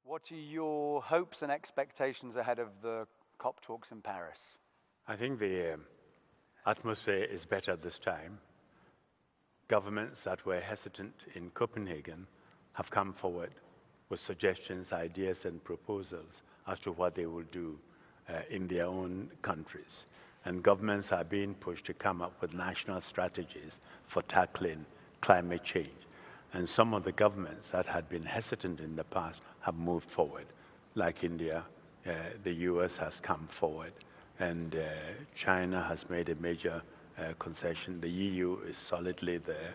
What are your hopes and expectations ahead of the COP talks in Paris? I think the atmosphere is better this time. Governments that were hesitant in Copenhagen have come forward with suggestions, ideas, and proposals as to what they will do in their own countries. And governments are being pushed to come up with national strategies for tackling climate change. And some of the governments that had been hesitant in the past have moved forward, like India, the US has come forward, and China has made a major concession. The EU is solidly there.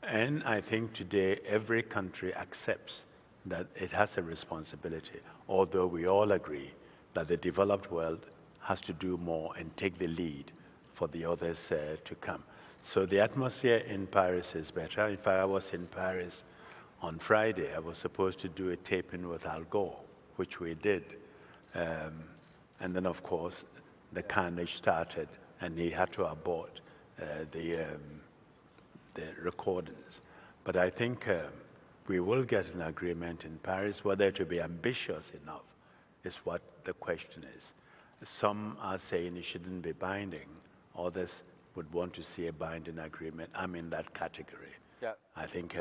And I think today every country accepts that it has a responsibility, although we all agree that the developed world has to do more and take the lead for the others to come. So the atmosphere in Paris is better. In fact, I was in Paris on Friday. I was supposed to do a taping with Al Gore, which we did. And then, of course, the carnage started, and he had to abort the recordings. But I think we will get an agreement in Paris. Whether to be ambitious enough is what the question is. Some are saying it shouldn't be binding. Others would want to see a binding agreement. I'm in that category. Yeah. I think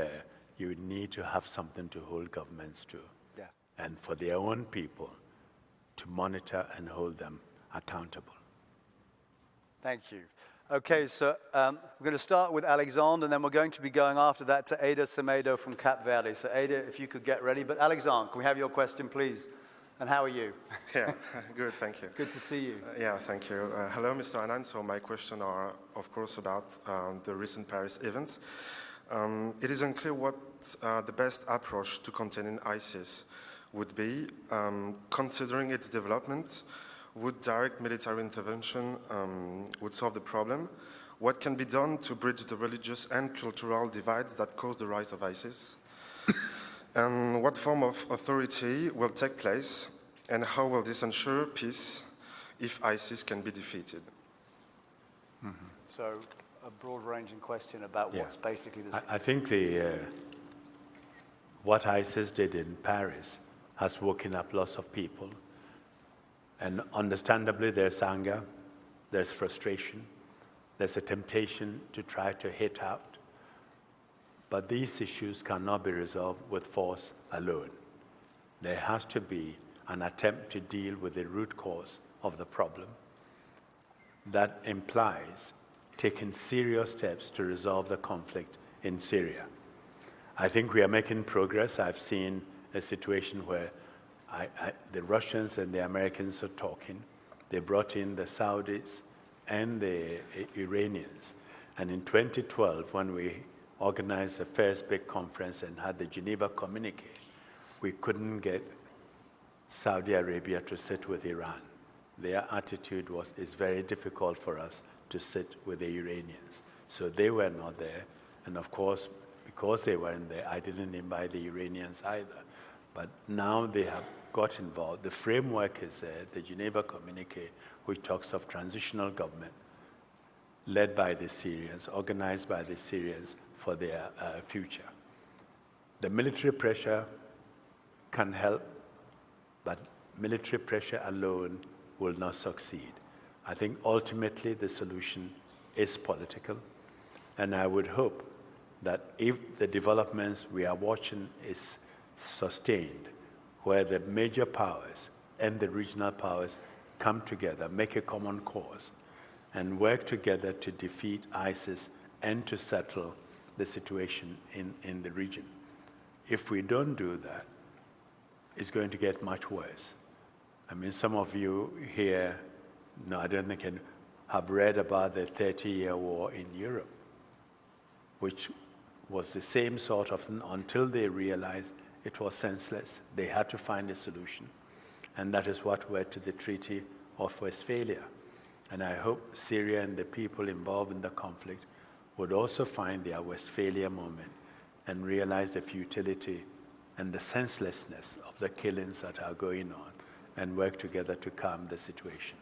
you need to have something to hold governments to. Yeah. And for their own people to monitor and hold them accountable. Thank you. Okay, so we're going to start with Alexandre, and then we're going to be going after that to Ada Semedo from Cap Verde. So Ada, if you could get ready. But Alexandre, can we have your question, please? And how are you? Yeah, good, thank you. Good to see you. Yeah, thank you. Hello, Mr. Annan. So my questions are, of course, about the recent Paris events. It is unclear what the best approach to containing ISIS would be. Considering its development, would direct military intervention would solve the problem? What can be done to bridge the religious and cultural divides that cause the rise of ISIS? And what form of authority will take place, and how will this ensure peace if ISIS can be defeated? Mm-hmm. So a broad-ranging question about what's basically the... I think what ISIS did in Paris has woken up lots of people. And understandably, there's anger, there's frustration, there's a temptation to try to hit out. But these issues cannot be resolved with force alone. There has to be an attempt to deal with the root cause of the problem. That implies taking serious steps to resolve the conflict in Syria. I think we are making progress. I've seen a situation where the Russians and the Americans are talking. They brought in the Saudis and the Iranians. And in 2012, when we organized the first big conference and had the Geneva communique, we couldn't get Saudi Arabia to sit with Iran. Their attitude was, it's very difficult for us to sit with the Iranians. So they were not there. And of course, because they weren't there, I didn't invite the Iranians either. But now they have got involved. The framework is there, the Geneva communique, which talks of transitional government led by the Syrians, organized by the Syrians for their future. The military pressure can help, but military pressure alone will not succeed. I think ultimately the solution is political, and I would hope that if the developments we are watching is sustained, where the major powers and the regional powers come together, make a common cause, and work together to defeat ISIS and to settle the situation in the region. If we don't do that, it's going to get much worse. I mean, some of you here, no, I don't think, have read about the 30-year war in Europe, which was the same sort of thing until they realized it was senseless. They had to find a solution. And that is what led to the Treaty of Westphalia. And I hope Syria and the people involved in the conflict would also find their Westphalia moment and realize the futility and the senselessness of the killings that are going on and work together to calm the situation.